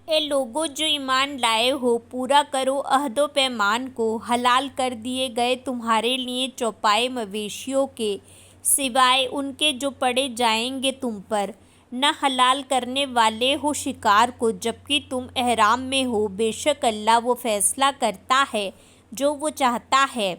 اے لوگو جو ایمان لائے ہو، پورا کرو عہد و پیمان کو۔ حلال کر دیے گئے تمہارے لیے چوپائے مویشیوں کے، سوائے ان کے جو پڑے جائیں گے تم پر۔ نہ حلال کرنے والے ہو شکار کو جبکہ تم احرام میں ہو، بے شک اللہ وہ فیصلہ کرتا ہے جو وہ چاہتا ہے۔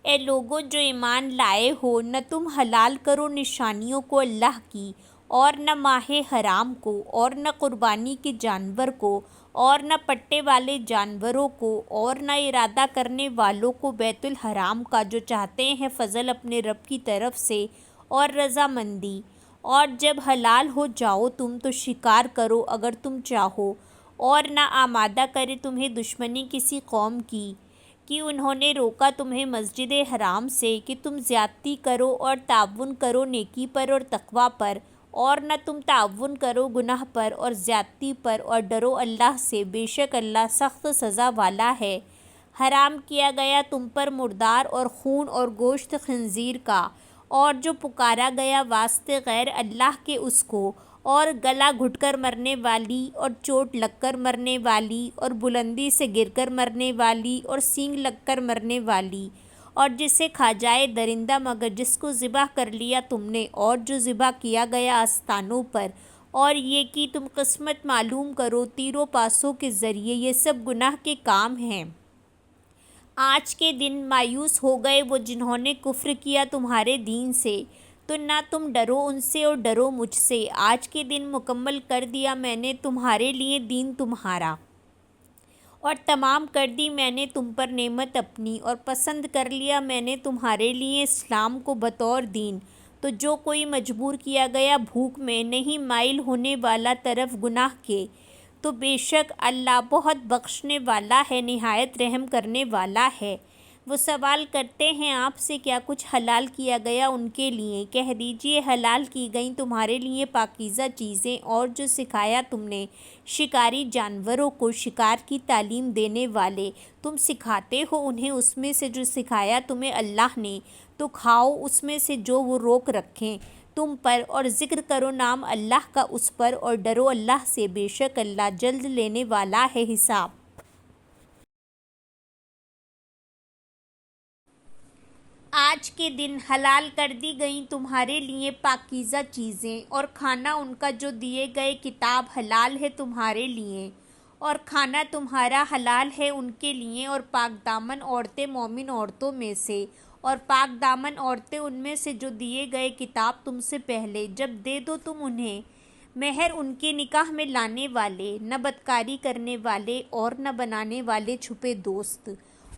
اے لوگو جو ایمان لائے ہو، نہ تم حلال کرو نشانیوں کو اللہ کی، اور نہ ماہ حرام کو، اور نہ قربانی کے جانور کو، اور نہ پٹے والے جانوروں کو، اور نہ ارادہ کرنے والوں کو بیت الحرام کا جو چاہتے ہیں فضل اپنے رب کی طرف سے اور رضامندی۔ اور جب حلال ہو جاؤ تم تو شکار کرو اگر تم چاہو، اور نہ آمادہ کرے تمہیں دشمنی کسی قوم کی کہ انہوں نے روکا تمہیں مسجد حرام سے کہ تم زیادتی کرو، اور تعاون کرو نیکی پر اور تقویٰ پر، اور نہ تم تعاون کرو گناہ پر اور زیادتی پر، اور ڈرو اللہ سے، بے شک اللہ سخت سزا والا ہے۔ حرام کیا گیا تم پر مردار اور خون اور گوشت خنزیر کا، اور جو پکارا گیا واسطے غیر اللہ کے اس کو، اور گلا گھٹ کر مرنے والی، اور چوٹ لگ کر مرنے والی، اور بلندی سے گر کر مرنے والی، اور سینگ لگ کر مرنے والی، اور جسے کھا جائے درندہ مگر جس کو ذبح کر لیا تم نے، اور جو ذبح کیا گیا آستانوں پر، اور یہ کہ تم قسمت معلوم کرو تیروں پاسوں کے ذریعے، یہ سب گناہ کے کام ہیں۔ آج کے دن مایوس ہو گئے وہ جنہوں نے کفر کیا تمہارے دین سے، تو نہ تم ڈرو ان سے اور ڈرو مجھ سے۔ آج کے دن مکمل کر دیا میں نے تمہارے لیے دین تمہارا، اور تمام کر دی میں نے تم پر نعمت اپنی، اور پسند کر لیا میں نے تمہارے لیے اسلام کو بطور دین۔ تو جو کوئی مجبور کیا گیا بھوک میں نہیں مائل ہونے والا طرف گناہ کے، تو بے شک اللہ بہت بخشنے والا ہے، نہایت رحم کرنے والا ہے۔ وہ سوال کرتے ہیں آپ سے کیا کچھ حلال کیا گیا ان کے لیے؟ کہہ دیجئے حلال کی گئیں تمہارے لیے پاکیزہ چیزیں، اور جو سکھایا تم نے شکاری جانوروں کو شکار کی تعلیم دینے والے، تم سکھاتے ہو انہیں اس میں سے جو سکھایا تمہیں اللہ نے، تو کھاؤ اس میں سے جو وہ روک رکھیں تم پر، اور ذکر کرو نام اللہ کا اس پر، اور ڈرو اللہ سے، بے شک اللہ جلد لینے والا ہے حساب۔ آج کے دن حلال کر دی گئیں تمہارے لیے پاکیزہ چیزیں، اور کھانا ان کا جو دیے گئے کتاب حلال ہے تمہارے لیے، اور کھانا تمہارا حلال ہے ان کے لیے، اور پاک دامن عورتیں مومن عورتوں میں سے، اور پاک دامن عورتیں ان میں سے جو دیے گئے کتاب تم سے پہلے، جب دے دو تم انہیں مہر ان کے نکاح میں لانے والے، نہ بدکاری کرنے والے اور نہ بنانے والے چھپے دوست۔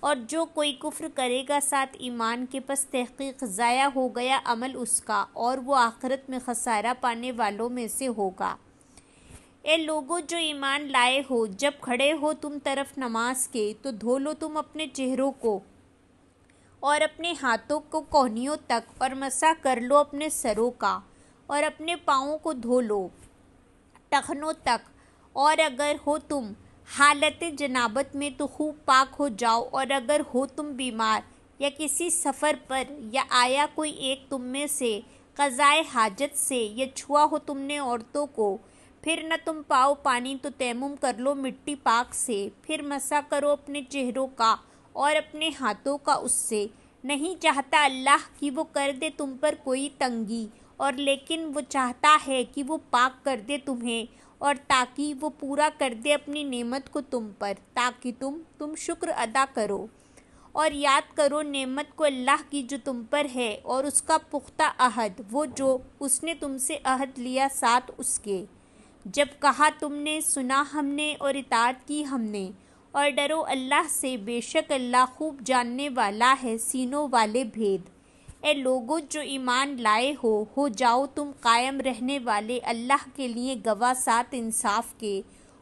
اور جو کوئی کفر کرے گا ساتھ ایمان کے، پس تحقیق ضائع ہو گیا عمل اس کا، اور وہ آخرت میں خسارہ پانے والوں میں سے ہوگا۔ اے لوگو جو ایمان لائے ہو، جب کھڑے ہو تم طرف نماز کے تو دھو لو تم اپنے چہروں کو اور اپنے ہاتھوں کو کونیوں تک، اور مسح کر لو اپنے سروں کا، اور اپنے پاؤں کو دھو لو ٹخنوں تک، اور اگر ہو تم حالت جنابت میں تو خوب پاک ہو جاؤ، اور اگر ہو تم بیمار یا کسی سفر پر، یا آیا کوئی ایک تم میں سے قضائے حاجت سے، یا چھوا ہو تم نے عورتوں کو، پھر نہ تم پاؤ پانی تو تیمم کر لو مٹی پاک سے، پھر مسح کرو اپنے چہروں کا اور اپنے ہاتھوں کا اس سے۔ نہیں چاہتا اللہ کہ وہ کر دے تم پر کوئی تنگی، اور لیکن وہ چاہتا ہے کہ وہ پاک کر دے تمہیں، اور تاکہ وہ پورا کر دے اپنی نعمت کو تم پر، تاکہ تم شکر ادا کرو، اور یاد کرو نعمت کو اللہ کی جو تم پر ہے، اور اس کا پختہ عہد، وہ جو اس نے تم سے عہد لیا ساتھ اس کے، جب کہا تم نے سنا ہم نے اور اطاعت کی ہم نے۔ اور ڈرو اللہ سے، بے شک اللہ خوب جاننے والا ہے سینوں والے بھید۔ اے لوگو جو ایمان لائے ہو جاؤ تم قائم رہنے والے اللہ کے لیے گواہ ساتھ انصاف کے،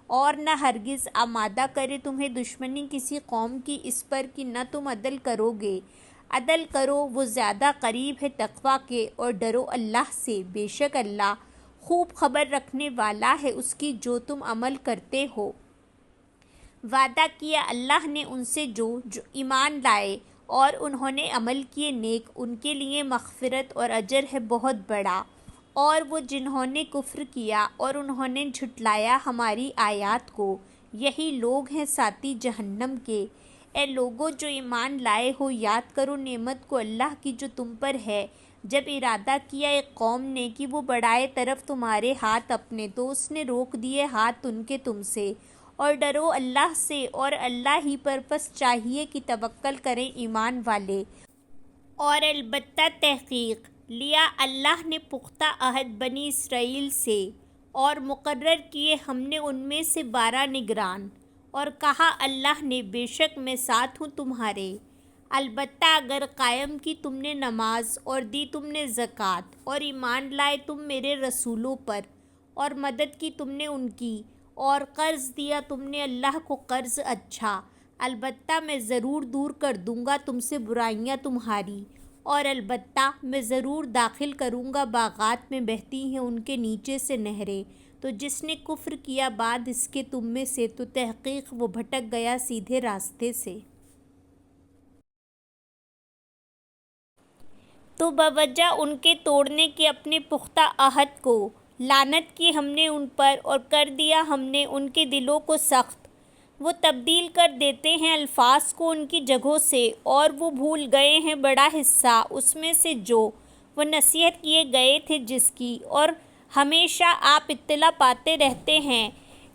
اور نہ ہرگز آمادہ کرے تمہیں دشمنی کسی قوم کی اس پر کہ نہ تم عدل کرو گے۔ عدل کرو، وہ زیادہ قریب ہے تقویٰ کے، اور ڈرو اللہ سے، بے شک اللہ خوب خبر رکھنے والا ہے اس کی جو تم عمل کرتے ہو۔ وعدہ کیا اللہ نے ان سے جو ایمان لائے اور انہوں نے عمل کیے نیک، ان کے لیے مغفرت اور اجر ہے بہت بڑا۔ اور وہ جنہوں نے کفر کیا اور انہوں نے جھٹلایا ہماری آیات کو، یہی لوگ ہیں ساتھی جہنم کے۔ اے لوگو جو ایمان لائے ہو، یاد کرو نعمت کو اللہ کی جو تم پر ہے۔ جب ارادہ کیا ایک قوم نے کہ وہ بڑھائے طرف تمہارے ہاتھ اپنے، تو اس نے روک دیے ہاتھ ان کے تم سے، اور ڈرو اللہ سے اور اللہ ہی پر، پس چاہیے کہ توکل کریں ایمان والے۔ اور البتہ تحقیق لیا اللہ نے پختہ عہد بنی اسرائیل سے، اور مقرر کیے ہم نے ان میں سے 12 نگران، اور کہا اللہ نے بے شک میں ساتھ ہوں تمہارے۔ البتہ اگر قائم کی تم نے نماز اور دی تم نے زکوٰۃ اور ایمان لائے تم میرے رسولوں پر اور مدد کی تم نے ان کی اور قرض دیا تم نے اللہ کو قرض اچھا، البتہ میں ضرور دور کر دوں گا تم سے برائیاں تمہاری، اور البتہ میں ضرور داخل کروں گا باغات میں بہتی ہیں ان کے نیچے سے نہریں۔ تو جس نے کفر کیا بعد اس کے تم میں سے، تو تحقیق وہ بھٹک گیا سیدھے راستے سے۔ تو بوجہ ان کے توڑنے کے اپنے پختہ عہد کو لعنت کی ہم نے ان پر، اور کر دیا ہم نے ان کے دلوں کو سخت۔ وہ تبدیل کر دیتے ہیں الفاظ کو ان کی جگہوں سے، اور وہ بھول گئے ہیں بڑا حصہ اس میں سے جو وہ نصیحت کیے گئے تھے جس کی، اور ہمیشہ آپ اطلاع پاتے رہتے ہیں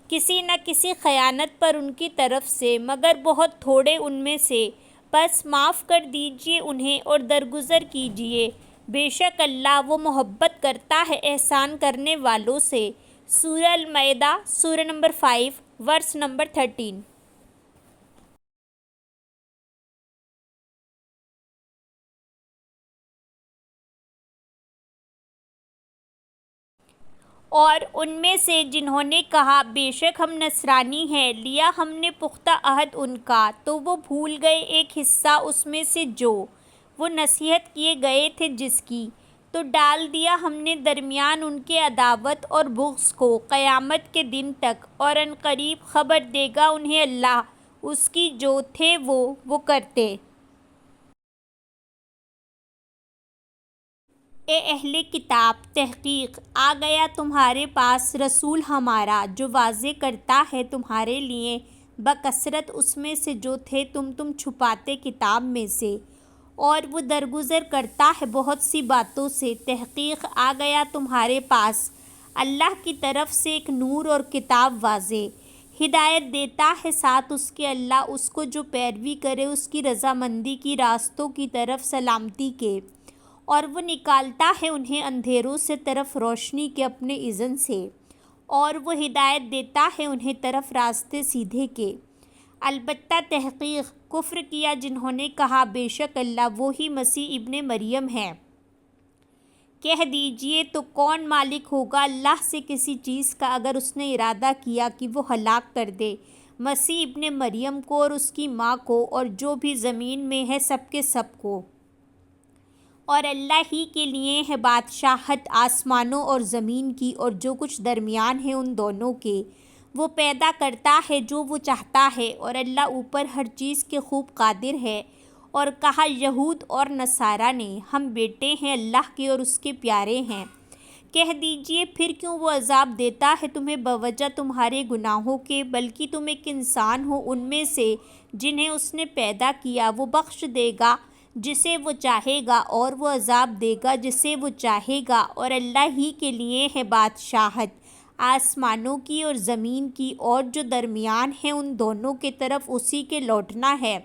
کسی نہ کسی خیانت پر ان کی طرف سے، مگر بہت تھوڑے ان میں سے۔ بس معاف کر دیجئے انہیں اور درگزر کیجئے، بے شک اللہ وہ محبت کرتا ہے احسان کرنے والوں سے۔ سورہ المائدہ سورہ نمبر 5 ورس نمبر 13۔ اور ان میں سے جنہوں نے کہا بے شک ہم نصرانی ہیں، لیا ہم نے پختہ عہد ان کا، تو وہ بھول گئے ایک حصہ اس میں سے جو وہ نصیحت کیے گئے تھے جس کی، تو ڈال دیا ہم نے درمیان ان کے عداوت اور بغض کو قیامت کے دن تک، اور عنقریب خبر دے گا انہیں اللہ اس کی جو تھے وہ کرتے۔ اے اہل کتاب، تحقیق آ گیا تمہارے پاس رسول ہمارا جو واضح کرتا ہے تمہارے لیے بکثرت اس میں سے جو تھے تم چھپاتے کتاب میں سے، اور وہ درگزر کرتا ہے بہت سی باتوں سے۔ تحقیق آ گیا تمہارے پاس اللہ کی طرف سے ایک نور اور کتاب واضح، ہدایت دیتا ہے ساتھ اس کے اللہ اس کو جو پیروی کرے اس کی رضامندی کی راستوں کی طرف سلامتی کے، اور وہ نکالتا ہے انہیں اندھیروں سے طرف روشنی کے اپنے اذن سے، اور وہ ہدایت دیتا ہے انہیں طرف راستے سیدھے کے۔ البتہ تحقیق کفر کیا جنہوں نے کہا بے شک اللہ وہی مسیح ابن مریم ہے۔ کہہ دیجئے تو کون مالک ہوگا اللہ سے کسی چیز کا اگر اس نے ارادہ کیا کہ وہ ہلاک کر دے مسیح ابن مریم کو اور اس کی ماں کو اور جو بھی زمین میں ہے سب کے سب کو۔ اور اللہ ہی کے لیے ہے بادشاہت آسمانوں اور زمین کی اور جو کچھ درمیان ہے ان دونوں کے۔ وہ پیدا کرتا ہے جو وہ چاہتا ہے، اور اللہ اوپر ہر چیز کے خوب قادر ہے۔ اور کہا یہود اور نصارہ نے ہم بیٹے ہیں اللہ کے اور اس کے پیارے ہیں۔ کہہ دیجئے پھر کیوں وہ عذاب دیتا ہے تمہیں بوجہ تمہارے گناہوں کے، بلکہ تم ایک انسان ہو ان میں سے جنہیں اس نے پیدا کیا۔ وہ بخش دے گا جسے وہ چاہے گا اور وہ عذاب دے گا جسے وہ چاہے گا، اور اللہ ہی کے لیے ہے بادشاہت آسمانوں کی اور زمین کی اور جو درمیان ہے ان دونوں کے طرف اسی کے لوٹنا ہے۔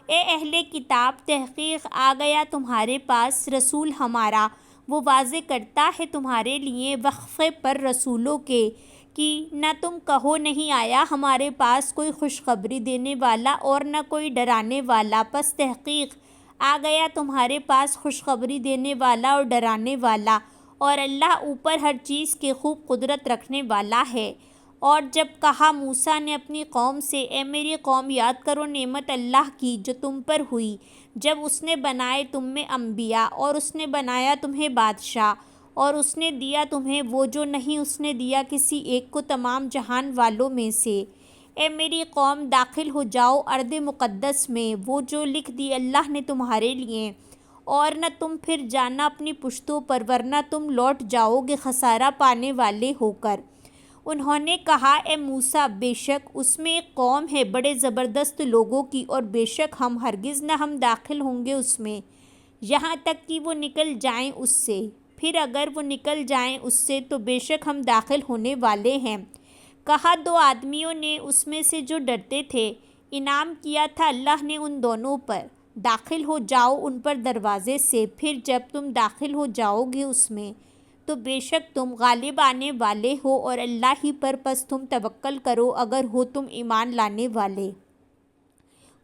اے اہل کتاب، تحقیق آ گیا تمہارے پاس رسول ہمارا، وہ واضح کرتا ہے تمہارے لیے وقفے پر رسولوں کے کہ نہ تم کہو نہیں آیا ہمارے پاس کوئی خوشخبری دینے والا اور نہ کوئی ڈرانے والا، پس تحقیق آ گیا تمہارے پاس خوشخبری دینے والا اور ڈرانے والا، اور اللہ اوپر ہر چیز کے خوب قدرت رکھنے والا ہے۔ اور جب کہا موسیٰ نے اپنی قوم سے اے میری قوم یاد کرو نعمت اللہ کی جو تم پر ہوئی جب اس نے بنائے تم میں انبیاء اور اس نے بنایا تمہیں بادشاہ، اور اس نے دیا تمہیں وہ جو نہیں اس نے دیا کسی ایک کو تمام جہان والوں میں سے۔ اے میری قوم داخل ہو جاؤ ارض مقدس میں وہ جو لکھ دی اللہ نے تمہارے لیے، اور نہ تم پھر جانا اپنی پشتوں پر، ورنہ تم لوٹ جاؤ گے خسارہ پانے والے ہو کر۔ انہوں نے کہا اے موسیٰ، بے شک اس میں ایک قوم ہے بڑے زبردست لوگوں کی، اور بے شک ہرگز نہ ہم داخل ہوں گے اس میں یہاں تک کہ وہ نکل جائیں اس سے، پھر اگر وہ نکل جائیں اس سے تو بے شک ہم داخل ہونے والے ہیں۔ کہا دو آدمیوں نے اس میں سے جو ڈرتے تھے، انعام کیا تھا اللہ نے ان دونوں پر، داخل ہو جاؤ ان پر دروازے سے، پھر جب تم داخل ہو جاؤ گے اس میں تو بے شک تم غالب آنے والے ہو، اور اللہ ہی پر پس تم توکل کرو اگر ہو تم ایمان لانے والے۔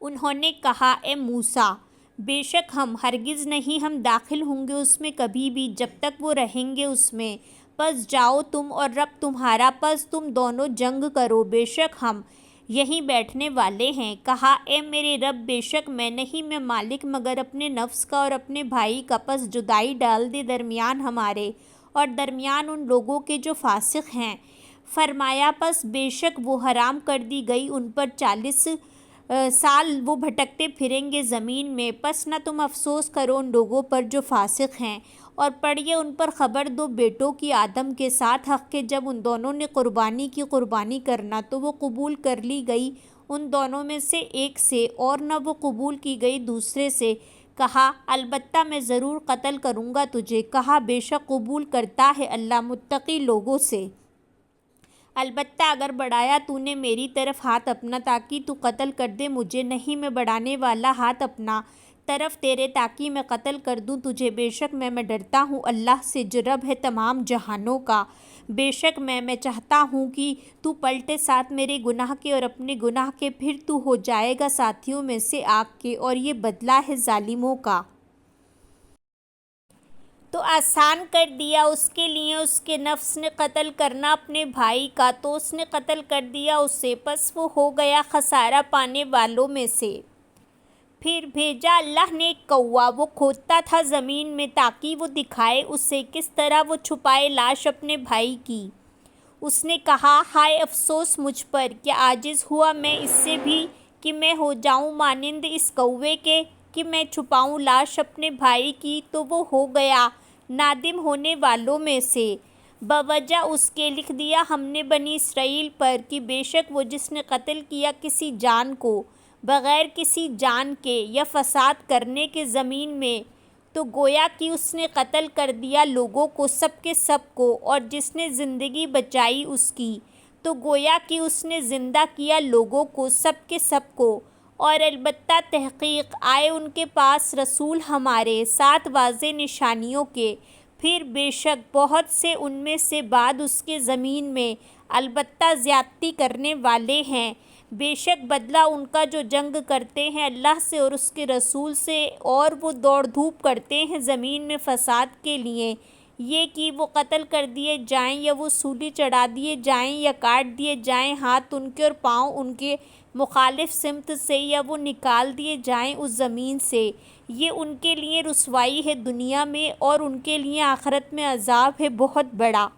انہوں نے کہا اے موسیٰ، بے شک ہرگز نہیں ہم داخل ہوں گے اس میں کبھی بھی جب تک وہ رہیں گے اس میں، پس جاؤ تم اور رب تمہارا، پس تم دونوں جنگ کرو، بے شک ہم یہیں بیٹھنے والے ہیں۔ کہا اے میرے رب، بے شک میں مالک مگر اپنے نفس کا اور اپنے بھائی کا، پس جدائی ڈال دے درمیان ہمارے اور درمیان ان لوگوں کے جو فاسق ہیں۔ فرمایا پس بے شک وہ حرام کر دی گئی ان پر 40 سال وہ بھٹکتے پھریں گے زمین میں، پس نہ تم افسوس کرو ان لوگوں پر جو فاسق ہیں، اور پڑھیے ان پر خبر دو بیٹوں کی آدم کے ساتھ حق کے، جب ان دونوں نے قربانی کی قربانی کرنا تو وہ قبول کر لی گئی ان دونوں میں سے ایک سے، اور نہ وہ قبول کی گئی دوسرے سے۔ کہا البتہ میں ضرور قتل کروں گا تجھے۔ کہا بے شک قبول کرتا ہے اللہ متقی لوگوں سے، البتہ اگر بڑھایا تو نے میری طرف ہاتھ اپنا تاکہ تو قتل کر دے مجھے، نہیں میں بڑھانے والا ہاتھ اپنا طرف تیرے تاکہ میں قتل کر دوں تجھے، بے شک میں ڈرتا ہوں اللہ سے جو رب ہے تمام جہانوں کا، بے شک میں چاہتا ہوں کہ تو پلٹے ساتھ میرے گناہ کے اور اپنے گناہ کے، پھر تو ہو جائے گا ساتھیوں میں سے آگ کے، اور یہ بدلہ ہے ظالموں کا۔ تو آسان کر دیا اس کے لیے اس کے نفس نے قتل کرنا اپنے بھائی کا، تو اس نے قتل کر دیا اسے، پس وہ ہو گیا خسارہ پانے والوں میں سے۔ پھر بھیجا اللہ نے ایک کوا، وہ کھودتا تھا زمین میں تاکہ وہ دکھائے اسے کس طرح وہ چھپائے لاش اپنے بھائی کی۔ اس نے کہا ہائے افسوس مجھ پر، کیا عاجز ہوا میں اس سے بھی کہ میں ہو جاؤں مانند اس کوے کے کہ میں چھپاؤں لاش اپنے بھائی کی، تو وہ ہو گیا نادم ہونے والوں میں سے۔ بوجہ اس کے لکھ دیا ہم نے بنی اسرائیل پر کہ بے شک وہ جس نے قتل کیا کسی جان کو بغیر کسی جان کے یا فساد کرنے کے زمین میں، تو گویا کہ اس نے قتل کر دیا لوگوں کو سب کے سب کو، اور جس نے زندگی بچائی اس کی تو گویا کہ اس نے زندہ کیا لوگوں کو سب کے سب کو۔ اور البتہ تحقیق آئے ان کے پاس رسول ہمارے ساتھ واضح نشانیوں کے، پھر بے شک بہت سے ان میں سے بعد اس کے زمین میں البتہ زیادتی کرنے والے ہیں، بے شک بدلہ ان کا جو جنگ کرتے ہیں اللہ سے اور اس کے رسول سے، اور وہ دوڑ دھوپ کرتے ہیں زمین میں فساد کے لیے، یہ کہ وہ قتل کر دیے جائیں یا وہ سولی چڑھا دیے جائیں یا کاٹ دیے جائیں ہاتھ ان کے اور پاؤں ان کے مخالف سمت سے، یا وہ نکال دیے جائیں اس زمین سے، یہ ان کے لیے رسوائی ہے دنیا میں، اور ان کے لیے آخرت میں عذاب ہے بہت بڑا۔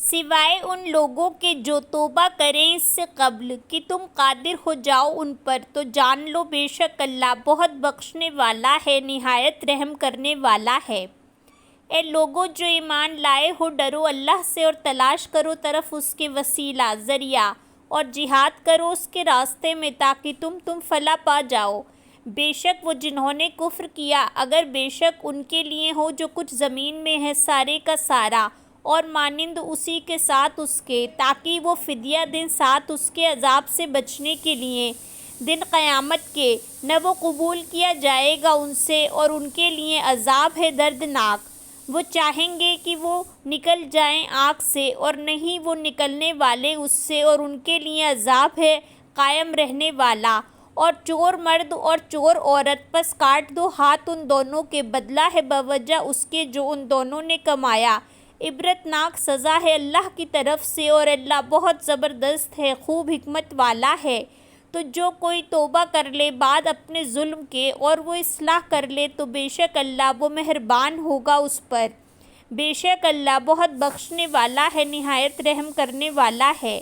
سوائے ان لوگوں کے جو توبہ کریں اس سے قبل کہ تم قادر ہو جاؤ ان پر، تو جان لو بے شک اللہ بہت بخشنے والا ہے نہایت رحم کرنے والا ہے۔ اے لوگو جو ایمان لائے ہو، ڈرو اللہ سے اور تلاش کرو طرف اس کے وسیلہ ذریعہ، اور جہاد کرو اس کے راستے میں تاکہ تم فلاح پا جاؤ۔ بے شک وہ جنہوں نے کفر کیا، اگر بے شک ان کے لیے ہو جو کچھ زمین میں ہے سارے کا سارا اور مانند اسی کے ساتھ اس کے، تاکہ وہ فدیہ دیں ساتھ اس کے عذاب سے بچنے کے لیے دن قیامت کے، نہ وہ قبول کیا جائے گا ان سے، اور ان کے لیے عذاب ہے دردناک۔ وہ چاہیں گے کہ وہ نکل جائیں آگ سے، اور نہیں وہ نکلنے والے اس سے، اور ان کے لیے عذاب ہے قائم رہنے والا۔ اور چور مرد اور چور عورت، پس کاٹ دو ہاتھ ان دونوں کے، بدلہ ہے بوجہ اس کے جو ان دونوں نے کمایا، عبرتناک سزا ہے اللہ کی طرف سے، اور اللہ بہت زبردست ہے خوب حکمت والا ہے۔ تو جو کوئی توبہ کر لے بعد اپنے ظلم کے اور وہ اصلاح کر لے تو بے شک اللہ وہ مہربان ہوگا اس پر، بے شک اللہ بہت بخشنے والا ہے نہایت رحم کرنے والا ہے۔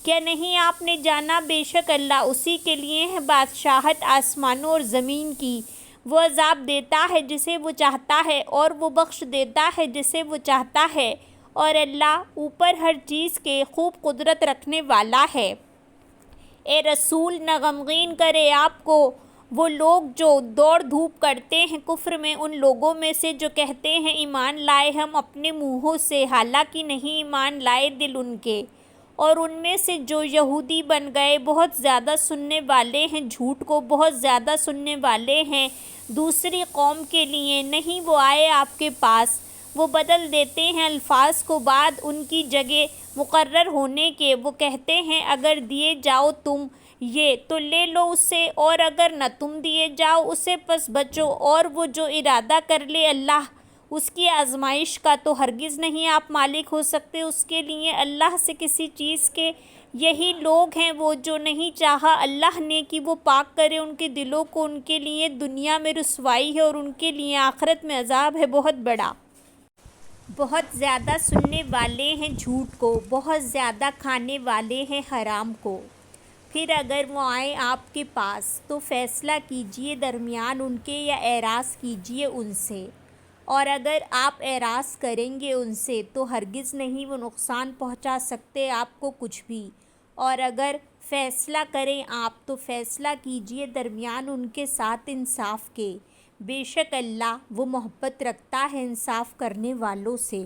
کیا نہیں آپ نے جانا بے شک اللہ اسی کے لیے ہے بادشاہت آسمانوں اور زمین کی۔ وہ عذاب دیتا ہے جسے وہ چاہتا ہے اور وہ بخش دیتا ہے جسے وہ چاہتا ہے، اور اللہ اوپر ہر چیز کے خوب قدرت رکھنے والا ہے۔ اے رسول نہ غمگین کرے آپ کو وہ لوگ جو دوڑ دھوپ کرتے ہیں کفر میں، ان لوگوں میں سے جو کہتے ہیں ایمان لائے ہم اپنے منہوں سے، حالانکہ نہیں ایمان لائے دل ان کے، اور ان میں سے جو یہودی بن گئے بہت زیادہ سننے والے ہیں جھوٹ کو، بہت زیادہ سننے والے ہیں دوسری قوم کے لیے۔ نہیں وہ آئے آپ کے پاس، وہ بدل دیتے ہیں الفاظ کو بعد ان کی جگہ مقرر ہونے کے۔ وہ کہتے ہیں اگر دیے جاؤ تم یہ تو لے لو اسے، اور اگر نہ تم دیے جاؤ اسے پس بچو، اور وہ جو ارادہ کر لے اللہ اس کی آزمائش کا تو ہرگز نہیں آپ مالک ہو سکتے اس کے لیے اللہ سے کسی چیز کے۔ یہی لوگ ہیں وہ جو نہیں چاہا اللہ نے کہ وہ پاک کرے ان کے دلوں کو، ان کے لیے دنیا میں رسوائی ہے اور ان کے لیے آخرت میں عذاب ہے بہت بڑا۔ بہت زیادہ سننے والے ہیں جھوٹ کو، بہت زیادہ کھانے والے ہیں حرام کو۔ پھر اگر وہ آئیں آپ کے پاس تو فیصلہ کیجئے درمیان ان کے یا اعراض کیجئے ان سے، اور اگر آپ اعراض کریں گے ان سے تو ہرگز نہیں وہ نقصان پہنچا سکتے آپ کو کچھ بھی، اور اگر فیصلہ کریں آپ تو فیصلہ کیجئے درمیان ان کے ساتھ انصاف کے، بے شک اللہ وہ محبت رکھتا ہے انصاف کرنے والوں سے۔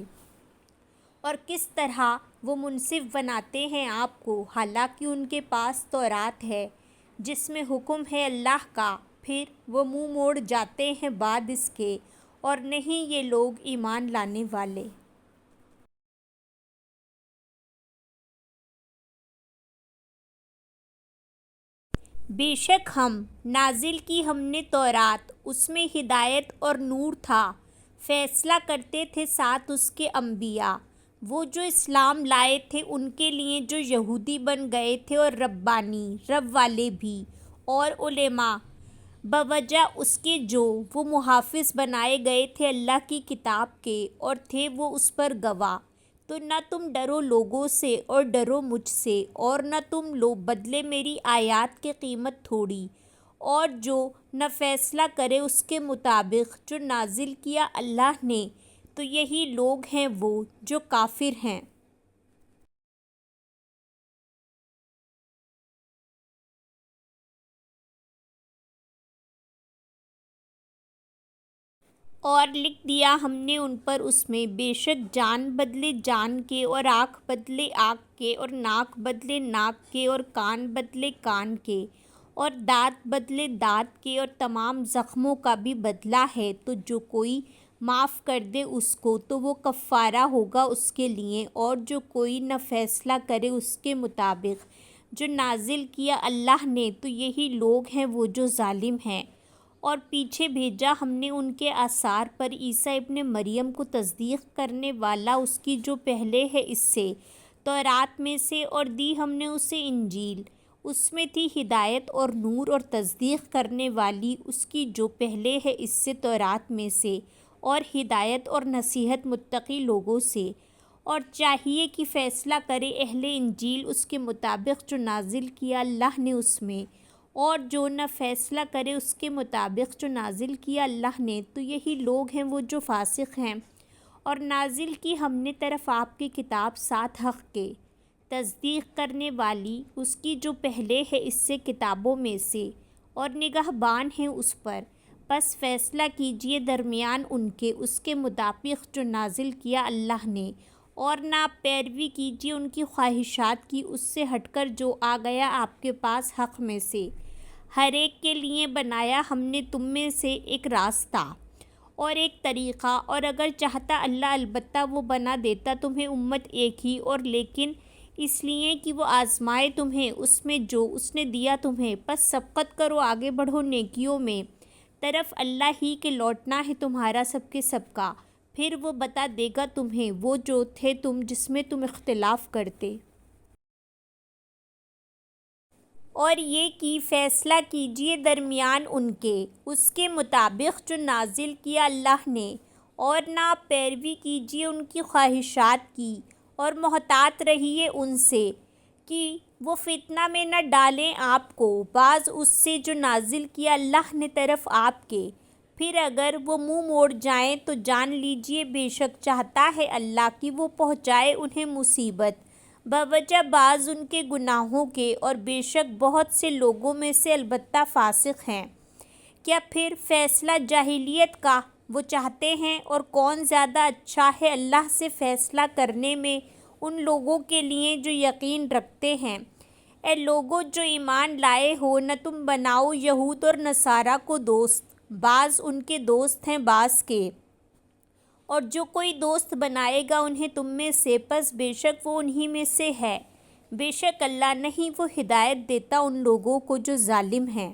اور کس طرح وہ منصف بناتے ہیں آپ کو حالانکہ ان کے پاس تورات ہے جس میں حکم ہے اللہ کا، پھر وہ منہ موڑ جاتے ہیں بعد اس کے، اور نہیں یہ لوگ ایمان لانے والے۔ بے شک ہم نازل کی ہم نے تورات، اس میں ہدایت اور نور تھا، فیصلہ کرتے تھے ساتھ اس کے انبیاء، وہ جو اسلام لائے تھے ان کے لیے جو یہودی بن گئے تھے، اور ربانی رب والے بھی، اور علماء بوجہ اس کے جو وہ محافظ بنائے گئے تھے اللہ کی کتاب کے، اور تھے وہ اس پر گواہ۔ تو نہ تم ڈرو لوگوں سے اور ڈرو مجھ سے، اور نہ تم لو بدلے میری آیات کی قیمت تھوڑی، اور جو نہ فیصلہ کرے اس کے مطابق جو نازل کیا اللہ نے، تو یہی لوگ ہیں وہ جو کافر ہیں۔ اور لکھ دیا ہم نے ان پر اس میں بے شک جان بدلے جان کے، اور آنکھ بدلے آنکھ کے، اور ناک بدلے ناک کے، اور کان بدلے کان کے، اور دانت بدلے دانت کے، اور تمام زخموں کا بھی بدلہ ہے۔ تو جو کوئی معاف کر دے اس کو تو وہ کفارہ ہوگا اس کے لیے، اور جو کوئی نہ فیصلہ کرے اس کے مطابق جو نازل کیا اللہ نے، تو یہی لوگ ہیں وہ جو ظالم ہیں۔ اور پیچھے بھیجا ہم نے ان کے آثار پر عیسیٰ ابن مریم کو تصدیق کرنے والا اس کی جو پہلے ہے اس سے تورات میں سے، اور دی ہم نے اسے انجیل، اس میں تھی ہدایت اور نور، اور تصدیق کرنے والی اس کی جو پہلے ہے اس سے تورات میں سے، اور ہدایت اور نصیحت متقی لوگوں سے۔ اور چاہیے کہ فیصلہ کرے اہل انجیل اس کے مطابق جو نازل کیا اللہ نے اس میں، اور جو نہ فیصلہ کرے اس کے مطابق جو نازل کیا اللہ نے، تو یہی لوگ ہیں وہ جو فاسق ہیں۔ اور نازل کی ہم نے طرف آپ کی کتاب ساتھ حق کے، تصدیق کرنے والی اس کی جو پہلے ہے اس سے کتابوں میں سے، اور نگہبان ہیں اس پر، پس فیصلہ کیجئے درمیان ان کے اس کے مطابق جو نازل کیا اللہ نے، اور نہ آپ پیروی کیجئے ان کی خواہشات کی اس سے ہٹ کر جو آ گیا آپ کے پاس حق میں سے۔ ہر ایک کے لیے بنایا ہم نے تم میں سے ایک راستہ اور ایک طریقہ، اور اگر چاہتا اللہ البتہ وہ بنا دیتا تمہیں امت ایک ہی، اور لیکن اس لیے کہ وہ آزمائے تمہیں اس میں جو اس نے دیا تمہیں، پس سبقت کرو آگے بڑھو نیکیوں میں، طرف اللہ ہی کے لوٹنا ہے تمہارا سب کے سب کا، پھر وہ بتا دے گا تمہیں وہ جو تھے تم جس میں تم اختلاف کرتے۔ اور یہ کہ فیصلہ کیجئے درمیان ان کے اس کے مطابق جو نازل کیا اللہ نے، اور نہ آپ پیروی کیجئے ان کی خواہشات کی، اور محتاط رہیے ان سے کہ وہ فتنہ میں نہ ڈالیں آپ کو بعض اس سے جو نازل کیا اللہ نے طرف آپ کے، پھر اگر وہ منہ موڑ جائیں تو جان لیجئے بے شک چاہتا ہے اللہ کہ وہ پہنچائے انہیں مصیبت بوجہ بعض ان کے گناہوں کے، اور بے شک بہت سے لوگوں میں سے البتہ فاسق ہیں۔ کیا پھر فیصلہ جاہلیت کا وہ چاہتے ہیں، اور کون زیادہ اچھا ہے اللہ سے فیصلہ کرنے میں ان لوگوں کے لیے جو یقین رکھتے ہیں۔ اے لوگو جو ایمان لائے ہو، نہ تم بناؤ یہود اور نصارہ کو دوست، بعض ان کے دوست ہیں بعض کے، اور جو کوئی دوست بنائے گا انہیں تم میں سے، پس بے شک وہ انہی میں سے ہے۔ بے شک اللہ نہیں وہ ہدایت دیتا ان لوگوں کو جو ظالم ہیں۔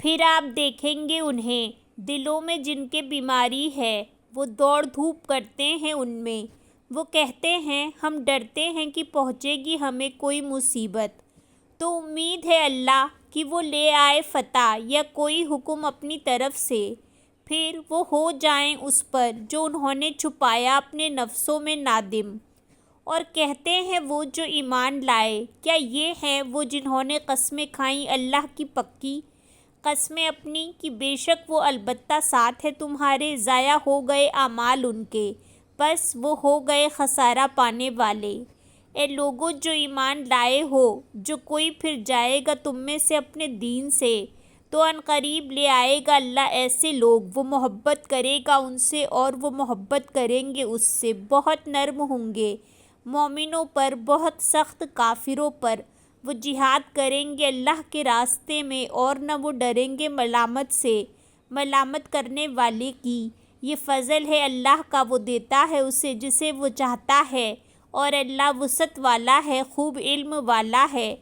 پھر آپ دیکھیں گے انہیں دلوں میں جن کے بیماری ہے، وہ دوڑ دھوپ کرتے ہیں ان میں، وہ کہتے ہیں ہم ڈرتے ہیں کہ پہنچے گی ہمیں کوئی مصیبت، تو امید ہے اللہ کہ وہ لے آئے فتح یا کوئی حکم اپنی طرف سے، پھر وہ ہو جائیں اس پر جو انہوں نے چھپایا اپنے نفسوں میں نادم۔ اور کہتے ہیں وہ جو ایمان لائے، کیا یہ ہیں وہ جنہوں نے قسمیں کھائیں اللہ کی پکی قسمیں اپنی کہ بے شک وہ البتہ ساتھ ہے تمہارے، ضائع ہو گئے اعمال ان کے، پس وہ ہو گئے خسارہ پانے والے۔ اے لوگو جو ایمان لائے ہو، جو کوئی پھر جائے گا تم میں سے اپنے دین سے تو ان قریب لے آئے گا اللہ ایسے لوگ، وہ محبت کرے گا ان سے اور وہ محبت کریں گے اس سے، بہت نرم ہوں گے مومنوں پر، بہت سخت کافروں پر۔ وہ جہاد کریں گے اللہ کے راستے میں اور نہ وہ ڈریں گے ملامت سے، ملامت کرنے والے کی۔ یہ فضل ہے اللہ کا، وہ دیتا ہے اسے جسے وہ چاہتا ہے، اور اللہ وسعت والا ہے، خوب علم والا ہے۔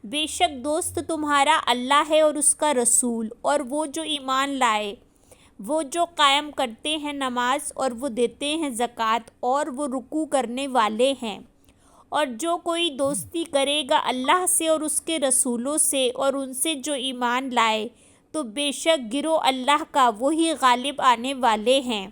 بے شک دوست تمہارا اللہ ہے اور اس کا رسول، اور وہ جو ایمان لائے، وہ جو قائم کرتے ہیں نماز اور وہ دیتے ہیں زکوٰۃ اور وہ رکوع کرنے والے ہیں۔ اور جو کوئی دوستی کرے گا اللہ سے اور اس کے رسولوں سے اور ان سے جو ایمان لائے، تو بے شک گروہ اللہ کا وہی غالب آنے والے ہیں۔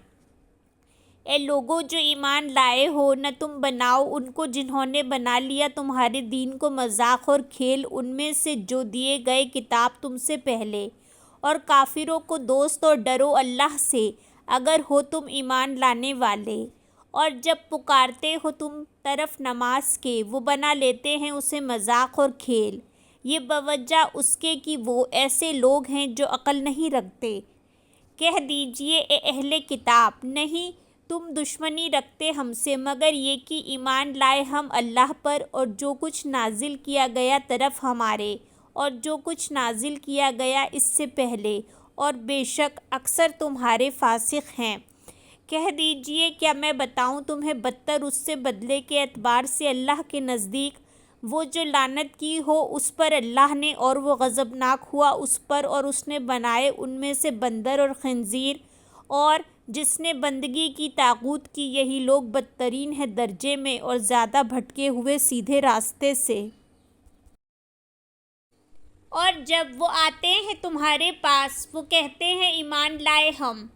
اے لوگو جو ایمان لائے ہو، نہ تم بناؤ ان کو جنہوں نے بنا لیا تمہارے دین کو مذاق اور کھیل ان میں سے جو دیے گئے کتاب تم سے پہلے، اور کافروں کو دوست، اور ڈرو اللہ سے اگر ہو تم ایمان لانے والے۔ اور جب پکارتے ہو تم طرف نماز کے، وہ بنا لیتے ہیں اسے مذاق اور کھیل، یہ بوجہ اس کے کہ وہ ایسے لوگ ہیں جو عقل نہیں رکھتے۔ کہہ دیجئے اے اہل کتاب، نہیں تم دشمنی رکھتے ہم سے مگر یہ کہ ایمان لائے ہم اللہ پر اور جو کچھ نازل کیا گیا طرف ہمارے، اور جو کچھ نازل کیا گیا اس سے پہلے، اور بے شک اکثر تمہارے فاسق ہیں۔ کہہ دیجئے کیا میں بتاؤں تمہیں بدتر اس سے بدلے کے اعتبار سے اللہ کے نزدیک، وہ جو لعنت کی ہو اس پر اللہ نے اور وہ غضبناک ہوا اس پر اور اس نے بنائے ان میں سے بندر اور خنزیر، اور جس نے بندگی کی طاغوت کی، یہی لوگ بدترین ہیں درجے میں اور زیادہ بھٹکے ہوئے سیدھے راستے سے۔ اور جب وہ آتے ہیں تمہارے پاس، وہ کہتے ہیں ایمان لائے ہم،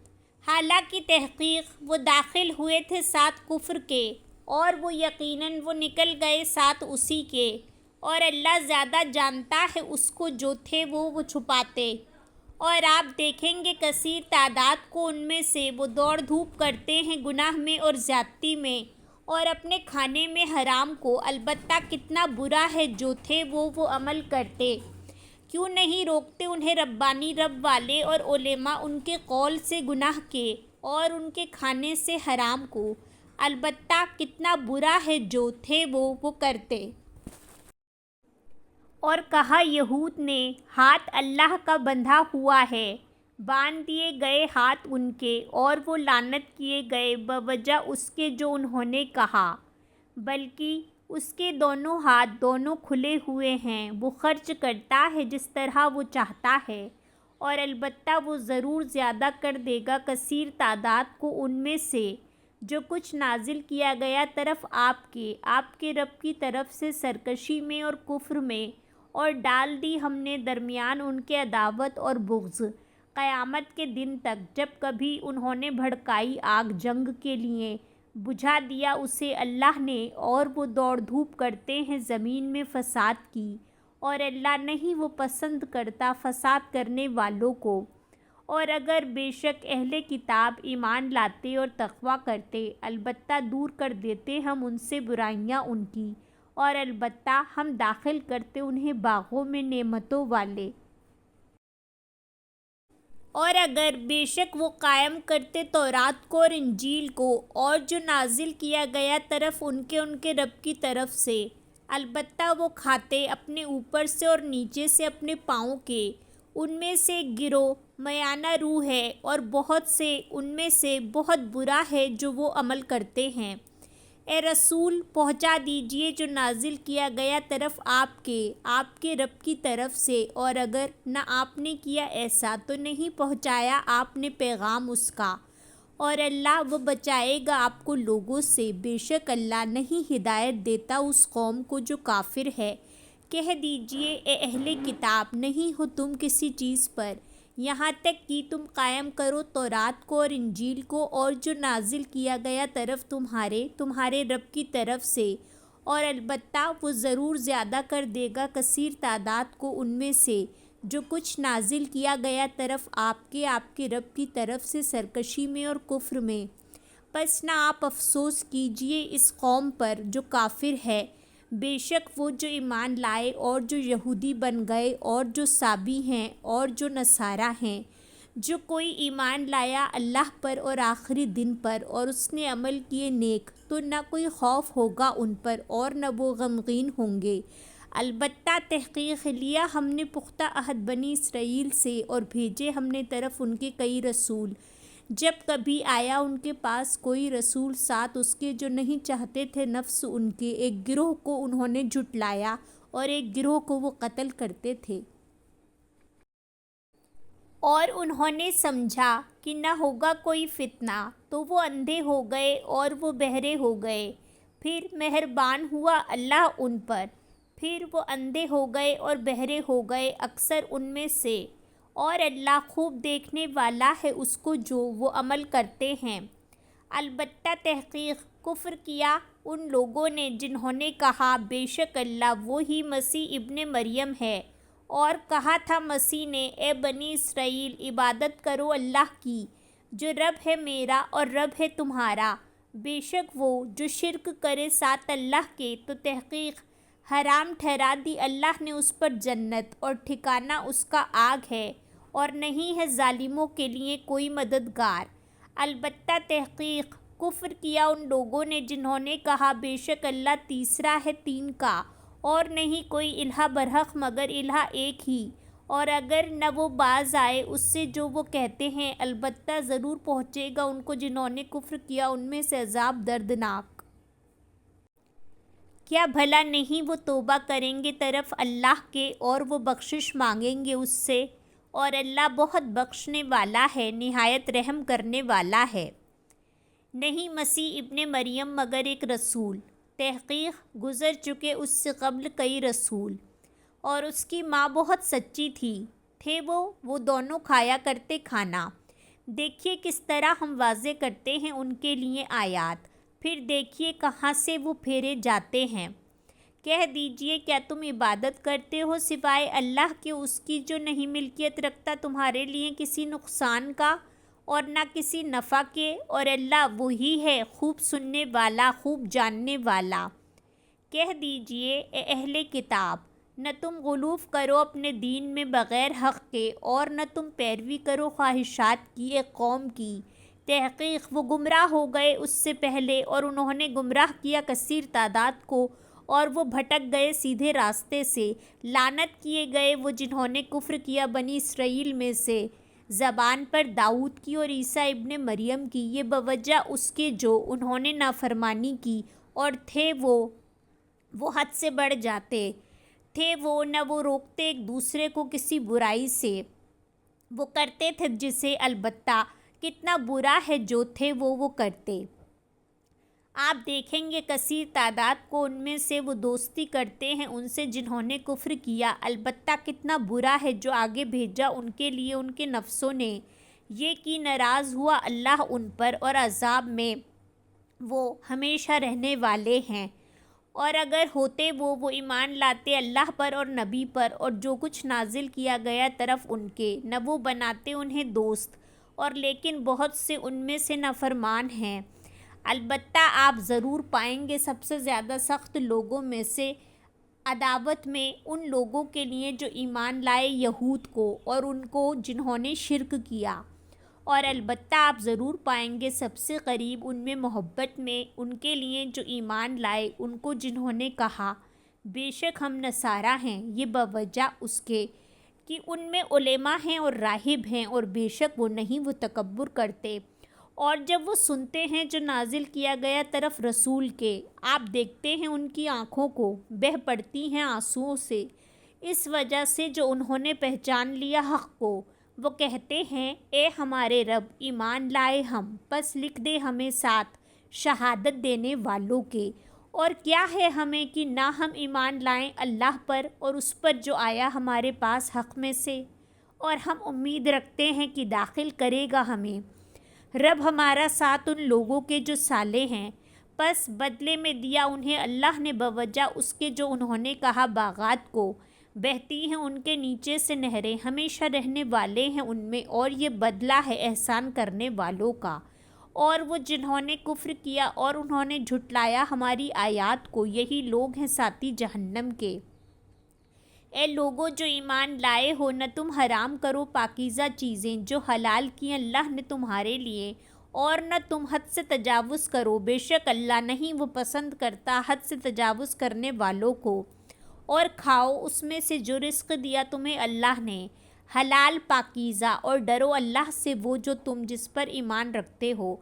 حالانکہ تحقیق وہ داخل ہوئے تھے ساتھ کفر کے، اور وہ یقیناً وہ نکل گئے ساتھ اسی کے، اور اللہ زیادہ جانتا ہے اس کو جو تھے وہ چھپاتے۔ اور آپ دیکھیں گے کثیر تعداد کو ان میں سے وہ دوڑ دھوپ کرتے ہیں گناہ میں اور زیادتی میں اور اپنے کھانے میں حرام کو، البتہ کتنا برا ہے جو تھے وہ عمل کرتے۔ کیوں نہیں روکتے انہیں ربانی رب والے اور علماء ان کے قول سے گناہ کے اور ان کے کھانے سے حرام کو، البتہ کتنا برا ہے جو تھے وہ کرتے۔ اور کہا یہود نے ہاتھ اللہ کا بندھا ہوا ہے، باندھ دیے گئے ہاتھ ان کے اور وہ لعنت کیے گئے بوجہ اس کے جو انہوں نے کہا، بلکہ اس کے دونوں ہاتھ دونوں کھلے ہوئے ہیں، وہ خرچ کرتا ہے جس طرح وہ چاہتا ہے، اور البتہ وہ ضرور زیادہ کر دے گا کثیر تعداد کو ان میں سے جو کچھ نازل کیا گیا طرف آپ کے رب کی طرف سے سرکشی میں اور کفر میں، اور ڈال دی ہم نے درمیان ان کے عداوت اور بغض قیامت کے دن تک، جب کبھی انہوں نے بھڑکائی آگ جنگ کے لیے بجھا دیا اسے اللہ نے، اور وہ دوڑ دھوپ کرتے ہیں زمین میں فساد کی، اور اللہ نہیں وہ پسند کرتا فساد کرنے والوں کو۔ اور اگر بے شک اہل کتاب ایمان لاتے اور تقویٰ کرتے، البتہ دور کر دیتے ہم ان سے برائیاں ان کی، اور البتہ ہم داخل کرتے انہیں باغوں میں نعمتوں والے۔ اور اگر بے شک وہ قائم کرتے تورات کو اور انجیل کو، اور جو نازل کیا گیا طرف ان کے رب کی طرف سے، البتہ وہ کھاتے اپنے اوپر سے اور نیچے سے اپنے پاؤں کے، ان میں سے ایک گروہ میانہ روح ہے، اور بہت سے ان میں سے بہت برا ہے جو وہ عمل کرتے ہیں۔ اے رسول پہنچا دیجئے جو نازل کیا گیا طرف آپ کے رب کی طرف سے، اور اگر نہ آپ نے کیا ایسا تو نہیں پہنچایا آپ نے پیغام اس کا، اور اللہ وہ بچائے گا آپ کو لوگوں سے، بے شک اللہ نہیں ہدایت دیتا اس قوم کو جو کافر ہے۔ کہہ دیجئے اے اہل کتاب نہیں ہو تم کسی چیز پر، یہاں تک کہ تم قائم کرو تورات کو اور انجیل کو، اور جو نازل کیا گیا طرف تمہارے رب کی طرف سے، اور البتہ وہ ضرور زیادہ کر دے گا کثیر تعداد کو ان میں سے جو کچھ نازل کیا گیا طرف آپ کے رب کی طرف سے سرکشی میں اور کفر میں۔ پس نہ آپ افسوس کیجئے اس قوم پر جو کافر ہے، بے شک وہ جو ایمان لائے اور جو یہودی بن گئے اور جو صابی ہیں اور جو نصارہ ہیں، جو کوئی ایمان لایا اللہ پر اور آخری دن پر اور اس نے عمل کیے نیک، تو نہ کوئی خوف ہوگا ان پر اور نہ وہ غمگین ہوں گے۔ البتہ تحقیق لیا ہم نے پختہ عہد بنی اسرائیل سے، اور بھیجے ہم نے طرف ان کے کئی رسول۔ جب کبھی آیا ان کے پاس کوئی رسول ساتھ اس کے جو نہیں چاہتے تھے نفس ان کے، ایک گروہ کو انہوں نے جھٹلایا اور ایک گروہ کو وہ قتل کرتے تھے۔ اور انہوں نے سمجھا کہ نہ ہوگا کوئی فتنہ، تو وہ اندھے ہو گئے اور وہ بہرے ہو گئے، پھر مہربان ہوا اللہ ان پر، پھر وہ اندھے ہو گئے اور بہرے ہو گئے اکثر ان میں سے، اور اللہ خوب دیکھنے والا ہے اس کو جو وہ عمل کرتے ہیں۔ البتہ تحقیق کفر کیا ان لوگوں نے جنہوں نے کہا بے شک اللہ وہی مسیح ابن مریم ہے، اور کہا تھا مسیح نے اے بنی اسرائیل عبادت کرو اللہ کی، جو رب ہے میرا اور رب ہے تمہارا۔ بے شک وہ جو شرک کرے ساتھ اللہ کے، تو تحقیق حرام ٹھہرا دی اللہ نے اس پر جنت، اور ٹھکانہ اس کا آگ ہے، اور نہیں ہے ظالموں کے لیے کوئی مددگار۔ البتہ تحقیق کفر کیا ان لوگوں نے جنہوں نے کہا بے شک اللہ تیسرا ہے تین کا، اور نہیں کوئی الہ برحق مگر الہ ایک ہی، اور اگر نہ وہ باز آئے اس سے جو وہ کہتے ہیں، البتہ ضرور پہنچے گا ان کو جنہوں نے کفر کیا ان میں سے عذاب دردناک۔ کیا بھلا نہیں وہ توبہ کریں گے طرف اللہ کے اور وہ بخشش مانگیں گے اس سے، اور اللہ بہت بخشنے والا ہے نہایت رحم کرنے والا ہے۔ نہیں مسیح ابن مریم مگر ایک رسول، تحقیق گزر چکے اس سے قبل کئی رسول، اور اس کی ماں بہت سچی تھے وہ دونوں کھایا کرتے کھانا۔ دیکھیے کس طرح ہم واضح کرتے ہیں ان کے لیے آیات، پھر دیکھیے کہاں سے وہ پھیرے جاتے ہیں۔ کہہ دیجئے کیا تم عبادت کرتے ہو سوائے اللہ کے اس کی جو نہیں ملکیت رکھتا تمہارے لیے کسی نقصان کا اور نہ کسی نفع کے، اور اللہ وہی ہے خوب سننے والا خوب جاننے والا۔ کہہ دیجئے اے اہل کتاب نہ تم غلوف کرو اپنے دین میں بغیر حق کے، اور نہ تم پیروی کرو خواہشات کی ایک قوم کی، تحقیق وہ گمراہ ہو گئے اس سے پہلے، اور انہوں نے گمراہ کیا کثیر تعداد کو، اور وہ بھٹک گئے سیدھے راستے سے۔ لعنت کیے گئے وہ جنہوں نے کفر کیا بنی اسرائیل میں سے، زبان پر داؤد کی اور عیسیٰ ابن مریم کی، یہ بوجہ اس کے جو انہوں نے نافرمانی کی، اور تھے وہ حد سے بڑھ جاتے تھے، وہ نہ وہ روکتے ایک دوسرے کو کسی برائی سے، وہ کرتے تھے جسے، البتہ کتنا برا ہے جو تھے وہ کرتے۔ آپ دیکھیں گے کثیر تعداد کو ان میں سے وہ دوستی کرتے ہیں ان سے جنہوں نے کفر کیا، البتہ کتنا برا ہے جو آگے بھیجا ان کے لیے ان کے نفسوں نے، یہ کہ ناراض ہوا اللہ ان پر اور عذاب میں وہ ہمیشہ رہنے والے ہیں، اور اگر ہوتے وہ ایمان لاتے اللہ پر اور نبی پر اور جو کچھ نازل کیا گیا طرف ان کے، نہ وہ بناتے انہیں دوست، اور لیکن بہت سے ان میں سے نافرمان ہیں۔ البتہ آپ ضرور پائیں گے سب سے زیادہ سخت لوگوں میں سے عداوت میں ان لوگوں کے لیے جو ایمان لائے یہود کو اور ان کو جنہوں نے شرک کیا، اور البتہ آپ ضرور پائیں گے سب سے قریب ان میں محبت میں ان کے لیے جو ایمان لائے ان کو جنہوں نے کہا بے شک ہم نصارہ ہیں، یہ بوجہ اس کے کہ ان میں علماء ہیں اور راہب ہیں، اور بے شک وہ نہیں، وہ تکبر کرتے۔ اور جب وہ سنتے ہیں جو نازل کیا گیا طرف رسول کے، آپ دیکھتے ہیں ان کی آنکھوں کو بہہ پڑتی ہیں آنسوؤں سے، اس وجہ سے جو انہوں نے پہچان لیا حق کو۔ وہ کہتے ہیں اے ہمارے رب، ایمان لائے ہم، پس لکھ دے ہمیں ساتھ شہادت دینے والوں کے، اور کیا ہے ہمیں کہ نہ ہم ایمان لائیں اللہ پر اور اس پر جو آیا ہمارے پاس حق میں سے، اور ہم امید رکھتے ہیں کہ داخل کرے گا ہمیں رب ہمارا ساتھ ان لوگوں کے جو صالح ہیں۔ پس بدلے میں دیا انہیں اللہ نے بوجہ اس کے جو انہوں نے کہا باغات کو، بہتی ہیں ان کے نیچے سے نہریں، ہمیشہ رہنے والے ہیں ان میں، اور یہ بدلہ ہے احسان کرنے والوں کا۔ اور وہ جنہوں نے کفر کیا اور انہوں نے جھٹلایا ہماری آیات کو، یہی لوگ ہیں ساتھی جہنم کے۔ اے لوگوں جو ایمان لائے ہو، نہ تم حرام کرو پاکیزہ چیزیں جو حلال کی اللہ نے تمہارے لیے، اور نہ تم حد سے تجاوز کرو، بے شک اللہ نہیں وہ پسند کرتا حد سے تجاوز کرنے والوں کو۔ اور کھاؤ اس میں سے جو رزق دیا تمہیں اللہ نے، حلال پاکیزہ، اور ڈرو اللہ سے وہ جو تم جس پر ایمان رکھتے ہو۔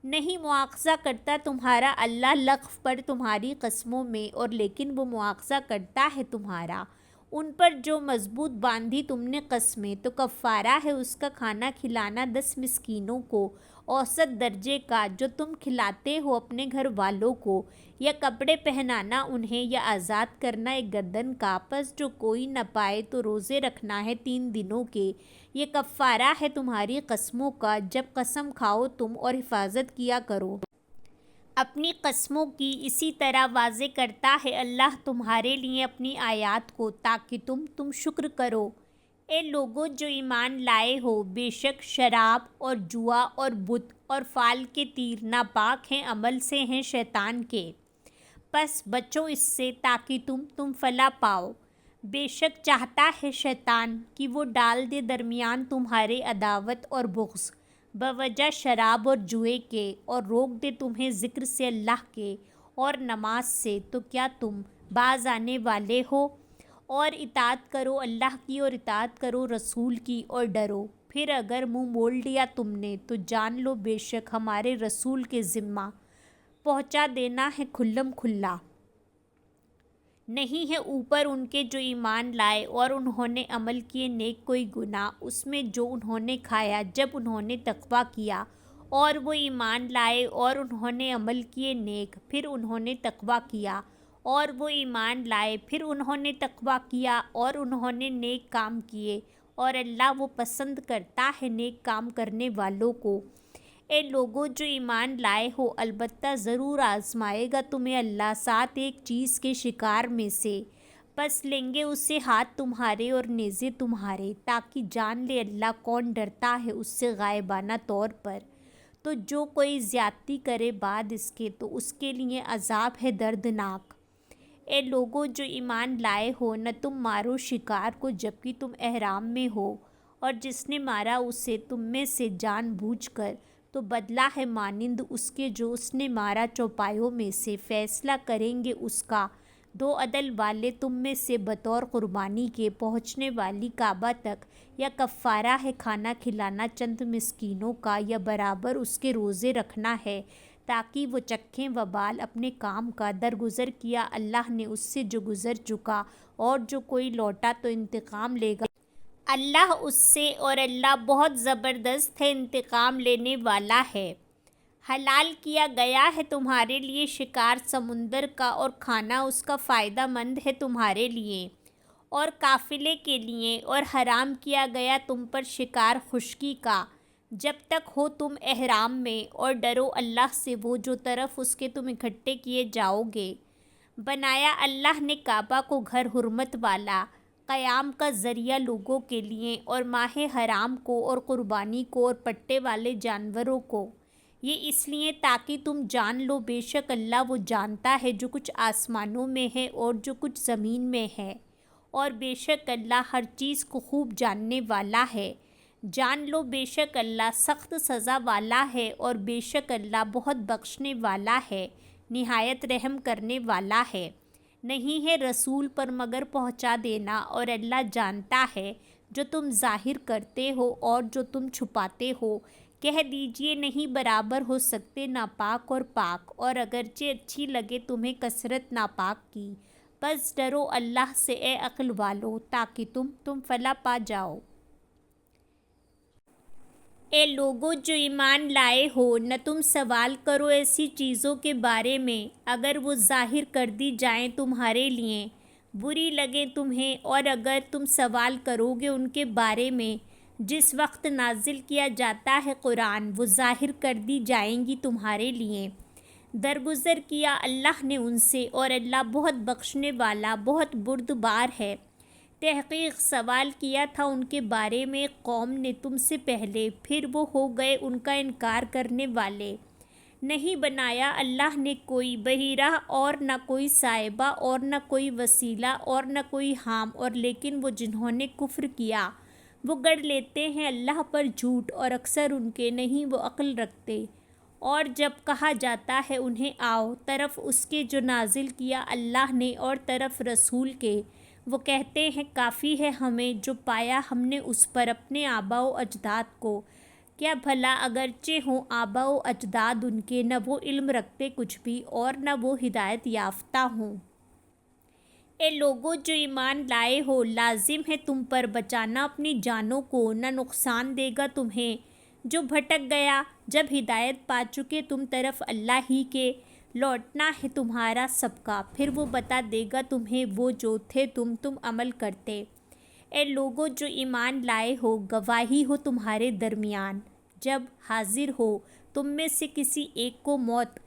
نہیں مواخذہ کرتا تمہارا اللہ لغو پر تمہاری قسموں میں، اور لیکن وہ مواخذہ کرتا ہے تمہارا ان پر جو مضبوط باندھی تم نے قسمیں، تو کفارہ ہے اس کا کھانا کھلانا 10 مسکینوں کو اوسط درجے کا جو تم کھلاتے ہو اپنے گھر والوں کو، یا کپڑے پہنانا انہیں، یا آزاد کرنا ایک گردن کا۔ پس جو کوئی نہ پائے تو روزے رکھنا ہے 3 دنوں کے، یہ کفارہ ہے تمہاری قسموں کا جب قسم کھاؤ تم، اور حفاظت کیا کرو اپنی قسموں کی۔ اسی طرح واضح کرتا ہے اللہ تمہارے لیے اپنی آیات کو تاکہ تم شکر کرو۔ اے لوگوں جو ایمان لائے ہو، بے شک شراب اور جوا اور بت اور فال کے تیر ناپاک ہیں، عمل سے ہیں شیطان کے، پس بچو اس سے تاکہ تم فلاح پاؤ۔ بے شک چاہتا ہے شیطان کہ وہ ڈال دے درمیان تمہارے عداوت اور بغض بوجہ شراب اور جوئے کے، اور روک دے تمہیں ذکر سے اللہ کے اور نماز سے، تو کیا تم باز آنے والے ہو؟ اور اطاعت کرو اللہ کی اور اطاعت کرو رسول کی، اور ڈرو۔ پھر اگر منہ موڑ لیا تم نے تو جان لو بے شک ہمارے رسول کے ذمہ پہنچا دینا ہے کھلم کھلا۔ نہیں ہے اوپر ان کے جو ایمان لائے اور انہوں نے عمل کیے نیک کوئی گناہ اس میں جو انہوں نے کھایا جب انہوں نے تقویٰ کیا، اور وہ ایمان لائے اور انہوں نے عمل کیے نیک، پھر انہوں نے تقویٰ کیا، اور وہ ایمان لائے پھر انہوں نے تقویٰ کیا اور انہوں نے نیک کام کیے، اور اللہ وہ پسند کرتا ہے نیک کام کرنے والوں کو۔ اے لوگوں جو ایمان لائے ہو، البتہ ضرور آزمائے گا تمہیں اللہ ساتھ ایک چیز کے شکار میں سے، پس لیں گے اسے ہاتھ تمہارے اور نیزے تمہارے، تاکہ جان لے اللہ کون ڈرتا ہے اس سے غائبانہ طور پر۔ تو جو کوئی زیادتی کرے بعد اس کے، تو اس کے لیے عذاب ہے دردناک۔ اے لوگوں جو ایمان لائے ہو، نہ تم مارو شکار کو جبکہ تم احرام میں ہو، اور جس نے مارا اسے تم میں سے جان بوجھ کر، تو بدلہ ہے مانند اس کے جو اس نے مارا چوپایوں میں سے، فیصلہ کریں گے اس کا 2 عدل والے تم میں سے بطور قربانی کے پہنچنے والی کعبہ تک، یا کفارہ ہے کھانا کھلانا چند مسکینوں کا، یا برابر اس کے روزے رکھنا ہے تاکہ وہ چکھیں وبال اپنے کام کا۔ درگزر کیا اللہ نے اس سے جو گزر چکا، اور جو کوئی لوٹا تو انتقام لے گا اللہ اس سے، اور اللہ بہت زبردست ہے انتقام لینے والا ہے۔ حلال کیا گیا ہے تمہارے لیے شکار سمندر کا، اور کھانا اس کا فائدہ مند ہے تمہارے لیے اور قافلے کے لیے، اور حرام کیا گیا تم پر شکار خشکی کا، جب تک ہو تم احرام میں، اور ڈرو اللہ سے وہ جو طرف اس کے تم اکٹھے کیے جاؤ گے۔ بنایا اللہ نے کعبہ کو گھر حرمت والا، قیام کا ذریعہ لوگوں کے لیے، اور ماہ حرام کو اور قربانی کو اور پٹے والے جانوروں کو، یہ اس لیے تاکہ تم جان لو بے شک اللہ وہ جانتا ہے جو کچھ آسمانوں میں ہے اور جو کچھ زمین میں ہے، اور بے شک اللہ ہر چیز کو خوب جاننے والا ہے۔ جان لو بے شک اللہ سخت سزا والا ہے، اور بے شک اللہ بہت بخشنے والا ہے، نہایت رحم کرنے والا ہے۔ نہیں ہے رسول پر مگر پہنچا دینا، اور اللہ جانتا ہے جو تم ظاہر کرتے ہو اور جو تم چھپاتے ہو۔ کہہ دیجئے نہیں برابر ہو سکتے ناپاک اور پاک، اور اگرچہ اچھی لگے تمہیں کثرت ناپاک کی، بس ڈرو اللہ سے اے عقل والو تاکہ تم فلاح پا جاؤ۔ اے لوگو جو ایمان لائے ہو، نہ تم سوال کرو ایسی چیزوں کے بارے میں اگر وہ ظاہر کر دی جائیں تمہارے لیے بری لگیں تمہیں، اور اگر تم سوال کرو گے ان کے بارے میں جس وقت نازل کیا جاتا ہے قرآن، وہ ظاہر کر دی جائیں گی تمہارے لیے۔ درگزر کیا اللہ نے ان سے، اور اللہ بہت بخشنے والا بہت بردبار ہے۔ تحقیق سوال کیا تھا ان کے بارے میں ایک قوم نے تم سے پہلے، پھر وہ ہو گئے ان کا انکار کرنے والے۔ نہیں بنایا اللہ نے کوئی بحیرہ اور نہ کوئی صاحبہ اور نہ کوئی وسیلہ اور نہ کوئی حام، اور لیکن وہ جنہوں نے کفر کیا وہ گڑھ لیتے ہیں اللہ پر جھوٹ، اور اکثر ان کے نہیں وہ عقل رکھتے۔ اور جب کہا جاتا ہے انہیں آؤ طرف اس کے جو نازل کیا اللہ نے اور طرف رسول کے، وہ کہتے ہیں کافی ہے ہمیں جو پایا ہم نے اس پر اپنے آباء و اجداد کو۔ کیا بھلا اگرچہ ہوں آباء و اجداد ان کے، نہ وہ علم رکھتے کچھ بھی اور نہ وہ ہدایت یافتہ ہوں۔ اے لوگو جو ایمان لائے ہو، لازم ہے تم پر بچانا اپنی جانوں کو، نہ نقصان دے گا تمہیں جو بھٹک گیا۔ جب ہدایت پا چکے تم طرف اللہ ہی کے، لوٹنا ہے تمہارا سب کا، پھر وہ بتا دے گا تمہیں وہ جو تھے تم عمل کرتے۔ اے لوگو جو ایمان لائے ہو، گواہی ہو تمہارے درمیان جب حاضر ہو تم میں سے کسی ایک کو موت،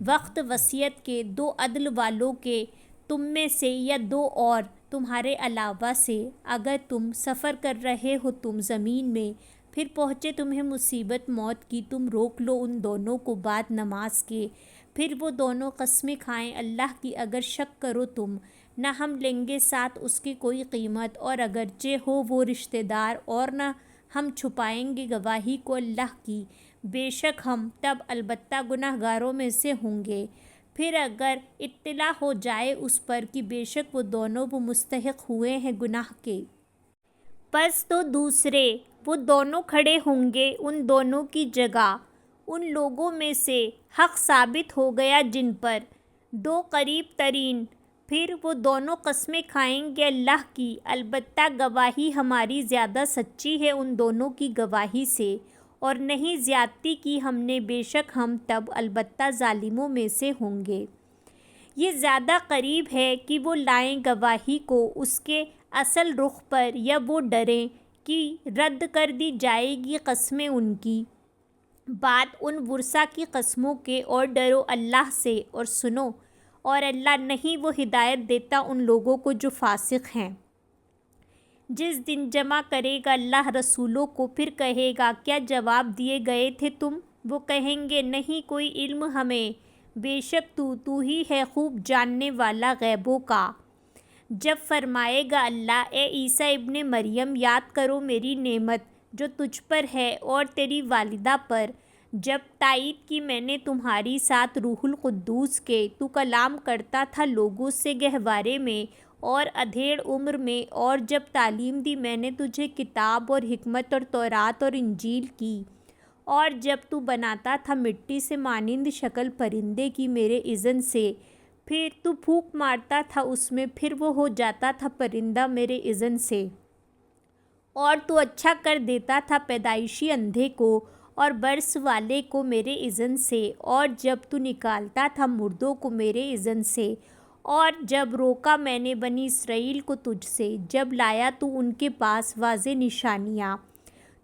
وقت وصیت کے، دو عدل والوں کے تم میں سے یا دو اور تمہارے علاوہ سے، اگر تم سفر کر رہے ہو تم زمین میں، پھر پہنچے تمہیں مصیبت موت کی، تم روک لو ان دونوں کو بعد نماز کے، پھر وہ دونوں قسمیں کھائیں اللہ کی اگر شک کرو تم، نہ ہم لیں گے ساتھ اس کی کوئی قیمت، اور اگرچہ ہو وہ رشتہ دار، اور نہ ہم چھپائیں گے گواہی کو اللہ کی، بے شک ہم تب البتہ گناہ گاروں میں سے ہوں گے۔ پھر اگر اطلاع ہو جائے اس پر کہ بے شک وہ دونوں وہ مستحق ہوئے ہیں گناہ کے، پس تو دوسرے وہ دونوں کھڑے ہوں گے ان دونوں کی جگہ، ان لوگوں میں سے حق ثابت ہو گیا جن پر دو قریب ترین، پھر وہ دونوں قسمیں کھائیں گے اللہ کی، البتہ گواہی ہماری زیادہ سچی ہے ان دونوں کی گواہی سے، اور نہیں زیادتی کی ہم نے، بے شک ہم تب البتہ ظالموں میں سے ہوں گے۔ یہ زیادہ قریب ہے کہ وہ لائیں گواہی کو اس کے اصل رخ پر، یا وہ ڈریں کہ رد کر دی جائے گی قسمیں ان کی بعد ان ورثہ کی قسموں کے، اور ڈرو اللہ سے اور سنو، اور اللہ نہیں وہ ہدایت دیتا ان لوگوں کو جو فاسق ہیں۔ جس دن جمع کرے گا اللہ رسولوں کو، پھر کہے گا کیا جواب دیے گئے تھے تم؟ وہ کہیں گے نہیں کوئی علم ہمیں، بے شک تو ہی ہے خوب جاننے والا غیبوں کا۔ جب فرمائے گا اللہ اے عیسیٰ ابن مریم یاد کرو میری نعمت جو تجھ پر ہے اور تیری والدہ پر، جب تائید کی میں نے تمہاری ساتھ روح القدس کے، تو کلام کرتا تھا لوگوں سے گہوارے میں اور ادھیڑ عمر میں، اور جب تعلیم دی میں نے تجھے کتاب اور حکمت اور تورات اور انجیل کی، اور جب تو بناتا تھا مٹی سے مانند شکل پرندے کی میرے اذن سے، پھر تو پھونک مارتا تھا اس میں، پھر وہ ہو جاتا تھا پرندہ میرے اذن سے، اور تو اچھا کر دیتا تھا پیدائشی اندھے کو اور برس والے کو میرے اذن سے، اور جب تو نکالتا تھا مردوں کو میرے اذن سے، اور جب روکا میں نے بنی اسرائیل کو تجھ سے، جب لایا تو ان کے پاس واضح نشانیاں،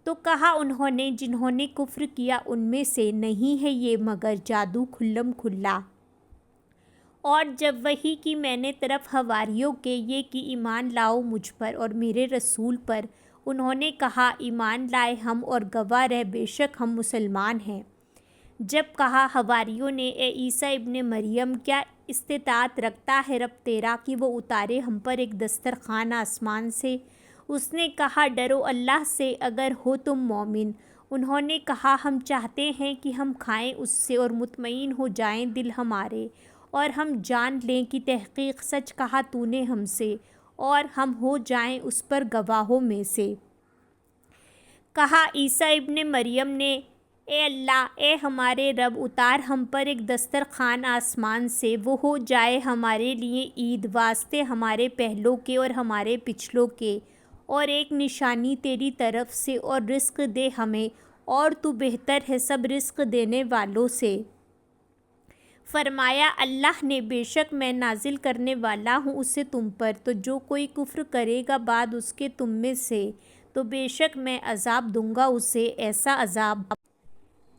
تو کہا انہوں نے جنہوں نے کفر کیا ان میں سے نہیں ہے یہ مگر جادو کھلم کھلا۔ اور جب وحی کی میں نے طرف حواریوں کے یہ کہ ایمان لاؤ مجھ پر اور میرے رسول پر، انہوں نے کہا ایمان لائے ہم اور گواہ رہ بے شک ہم مسلمان ہیں۔ جب کہا حواریوں نے اے عیسیٰ ابن مریم کیا استطاعت رکھتا ہے رب تیرا کہ وہ اتارے ہم پر ایک دسترخوان آسمان سے؟ اس نے کہا ڈرو اللہ سے اگر ہو تم مومن۔ انہوں نے کہا ہم چاہتے ہیں کہ ہم کھائیں اس سے اور مطمئن ہو جائیں دل ہمارے، اور ہم جان لیں کہ تحقیق سچ کہا تو نے ہم سے، اور ہم ہو جائیں اس پر گواہوں میں سے۔ کہا عیسیٰ ابن مریم نے اے اللہ اے ہمارے رب اتار ہم پر ایک دسترخوان آسمان سے، وہ ہو جائے ہمارے لیے عید واسطے ہمارے پہلوں کے اور ہمارے پچھلوں کے، اور ایک نشانی تیری طرف سے، اور رزق دے ہمیں اور تو بہتر ہے سب رزق دینے والوں سے۔ فرمایا اللہ نے بے شک میں نازل کرنے والا ہوں اسے تم پر، تو جو کوئی کفر کرے گا بعد اس کے تم میں سے تو بے شک میں عذاب دوں گا اسے ایسا عذاب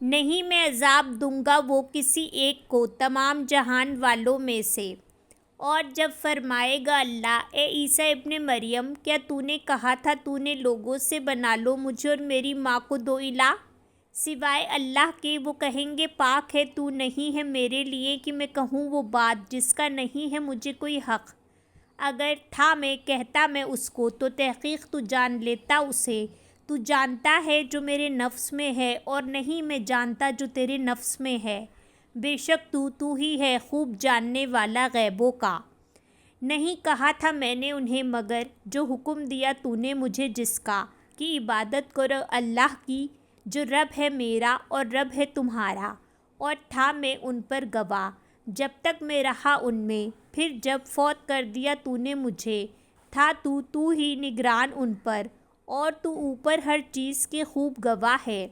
نہیں میں عذاب دوں گا وہ کسی ایک کو تمام جہان والوں میں سے۔ اور جب فرمائے گا اللہ اے عیسیٰ ابن مریم کیا تو نے کہا تھا تو نے لوگوں سے بنا لو مجھے اور میری ماں کو دو الہ سوائے اللہ کے؟ وہ کہیں گے پاک ہے تو نہیں ہے میرے لیے کہ میں کہوں وہ بات جس کا نہیں ہے مجھے کوئی حق، اگر تھا میں کہتا میں اس کو تو تحقیق تو جان لیتا اسے، تو جانتا ہے جو میرے نفس میں ہے اور نہیں میں جانتا جو تیرے نفس میں ہے، بے شک تو ہی ہے خوب جاننے والا غیبوں کا۔ نہیں کہا تھا میں نے انہیں مگر جو حکم دیا تو نے مجھے جس کا کہ عبادت کرو اللہ کی جو رب ہے میرا اور رب ہے تمہارا، اور تھا میں ان پر گواہ جب تک میں رہا ان میں، پھر جب فوت کر دیا تو نے مجھے، تھا تو ہی نگران ان پر، اور تو اوپر ہر چیز کے خوب گواہ ہے۔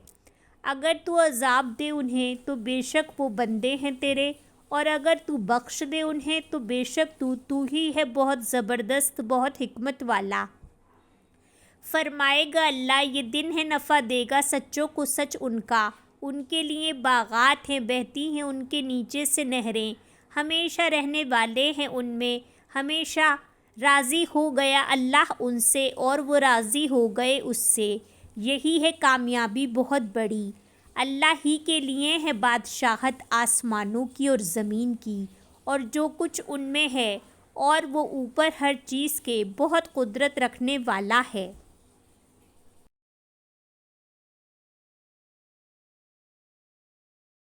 اگر تو عذاب دے انہیں تو بے شک وہ بندے ہیں تیرے، اور اگر تو بخش دے انہیں تو بے شک تو ہی ہے بہت زبردست بہت حکمت والا۔ فرمائے گا اللہ یہ دن ہے نفع دے گا سچوں کو سچ ان کا، ان کے لیے باغات ہیں بہتی ہیں ان کے نیچے سے نہریں، ہمیشہ رہنے والے ہیں ان میں، ہمیشہ راضی ہو گیا اللہ ان سے اور وہ راضی ہو گئے اس سے، یہی ہے کامیابی بہت بڑی۔ اللہ ہی کے لیے ہے بادشاہت آسمانوں کی اور زمین کی اور جو کچھ ان میں ہے، اور وہ اوپر ہر چیز کے بہت قدرت رکھنے والا ہے۔